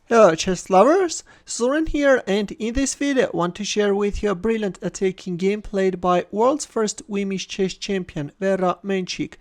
Hello chess lovers, Suren here, and in this video I want to share with you a brilliant attacking game played by world's first women's chess champion Vera Menchik.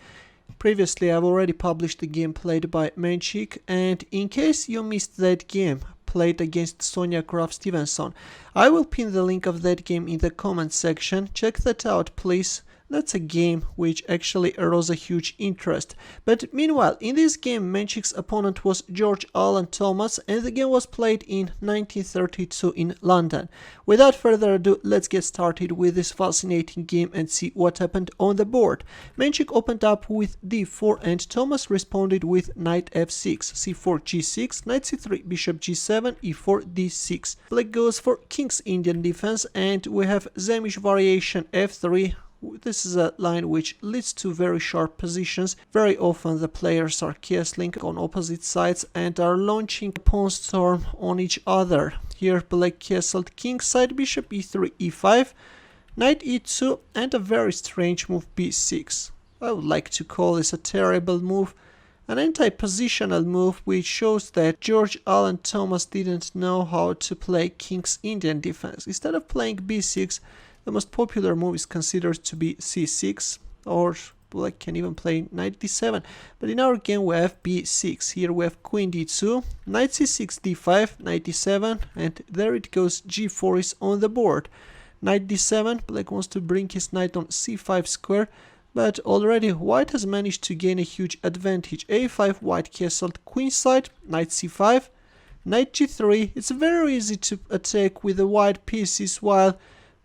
Previously I've already published the game played by Menchik, and in case you missed that game played against Sonja Graf-Stevenson, I will pin the link of that game in the comment section. Check that out please. That's a game which actually arose a huge interest. But meanwhile, in this game, Menchik's opponent was George Alan Thomas, and the game was played in 1932 in London. Without further ado, let's get started with this fascinating game and see what happened on the board. Menchik opened up with d4 and Thomas responded with knight f6, c4 g6, knight c3, bishop g7, e4 d6. Black goes for King's Indian defense, and we have Saemisch variation f3. This is a line which leads to very sharp positions. Very often the players are castling on opposite sides and are launching a pawn storm on each other. Here black castled kingside, bishop e3, e5, knight e2, and a very strange move b6. I would like to call this a terrible move, an anti-positional move which shows that George Alan Thomas didn't know how to play King's Indian defense. Instead of playing b6, the most popular move is considered to be c6, or black can even play knight d7. But in our game we have b6. Here we have queen d2, knight c6, d5, knight d7, and there it goes, g4 is on the board. Knight d7, black wants to bring his knight on c5 square, but already white has managed to gain a huge advantage. a5, white castled queenside, knight c5, knight g3. It's very easy to attack with the white pieces, while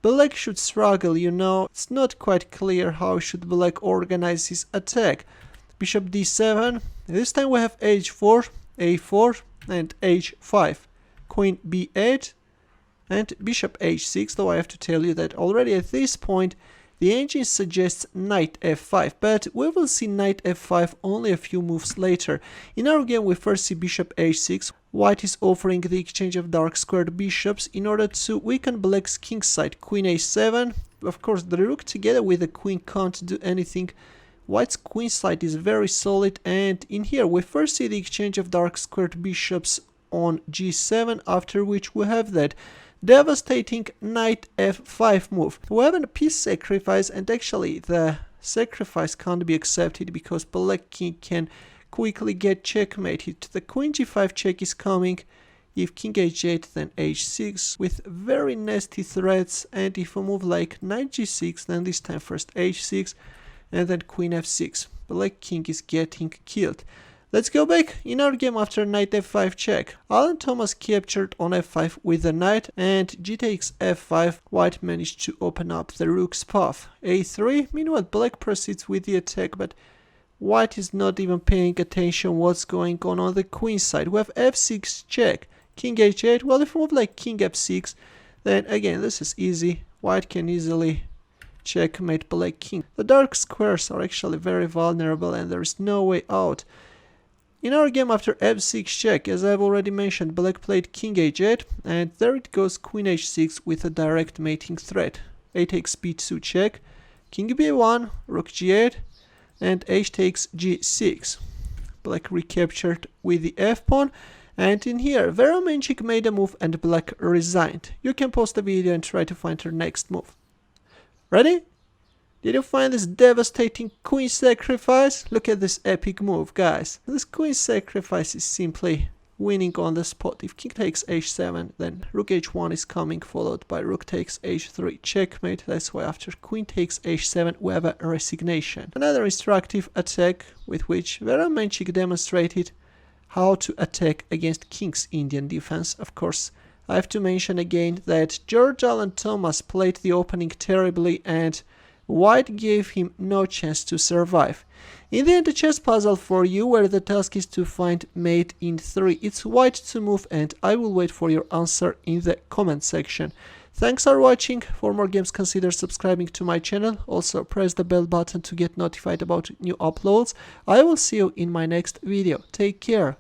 black should struggle, you know. It's not quite clear how should black organize his attack. Bishop d7, this time we have h4, a4 and h5, queen b8 and bishop h6, though I have to tell you that already at this point the engine suggests knight f5, but we will see knight f5 only a few moves later. In our game we first see bishop h6. White is offering the exchange of dark squared bishops in order to weaken black's kingside. Queen a7, of course the rook together with the queen can't do anything. White's queenside is very solid, and in here we first see the exchange of dark squared bishops on g7, after which we have that devastating knight f5 move. We have a piece sacrifice, and actually the sacrifice can't be accepted because black king can quickly get checkmated. The queen g5 check is coming. If king h8 then h6 with very nasty threats, and if we move like knight g6 then this time first h6 and then queen f6. Black king is getting killed. Let's go back in our game after knight f5 check. Alan Thomas captured on f5 with the knight, and g takes f5. White managed to open up the rook's path. a3. Meanwhile black proceeds with the attack, but white is not even paying attention what's going on the queen side. We have f6 check, king h8. Well, if we move like king f6, then again this is easy. White can easily checkmate black king. The dark squares are actually very vulnerable and there is no way out. In our game after f6 check, as I've already mentioned, black played king h8, and there it goes, queen h6 with a direct mating threat. A takes b2 check, king b1, rook g8, and h takes g6. Black recaptured with the f-pawn, and in here Vera Menchik made a move and black resigned. You can pause the video and try to find her next move. Ready? Did you find this devastating queen sacrifice? Look at this epic move, guys. This queen sacrifice is simply winning on the spot. If king takes h7, then rook h1 is coming, followed by rook takes h3 checkmate. That's why after queen takes h7 we have a resignation. Another instructive attack with which Vera Menchik demonstrated how to attack against King's Indian defense. Of course, I have to mention again that George Alan Thomas played the opening terribly, and white gave him no chance to survive. In the end, a chess puzzle for you where the task is to find mate in 3. It's white to move, and I will wait for your answer in the comment section. Thanks for watching. For more games, consider subscribing to my channel. Also press the bell button to get notified about new uploads. I will see you in my next video. Take care.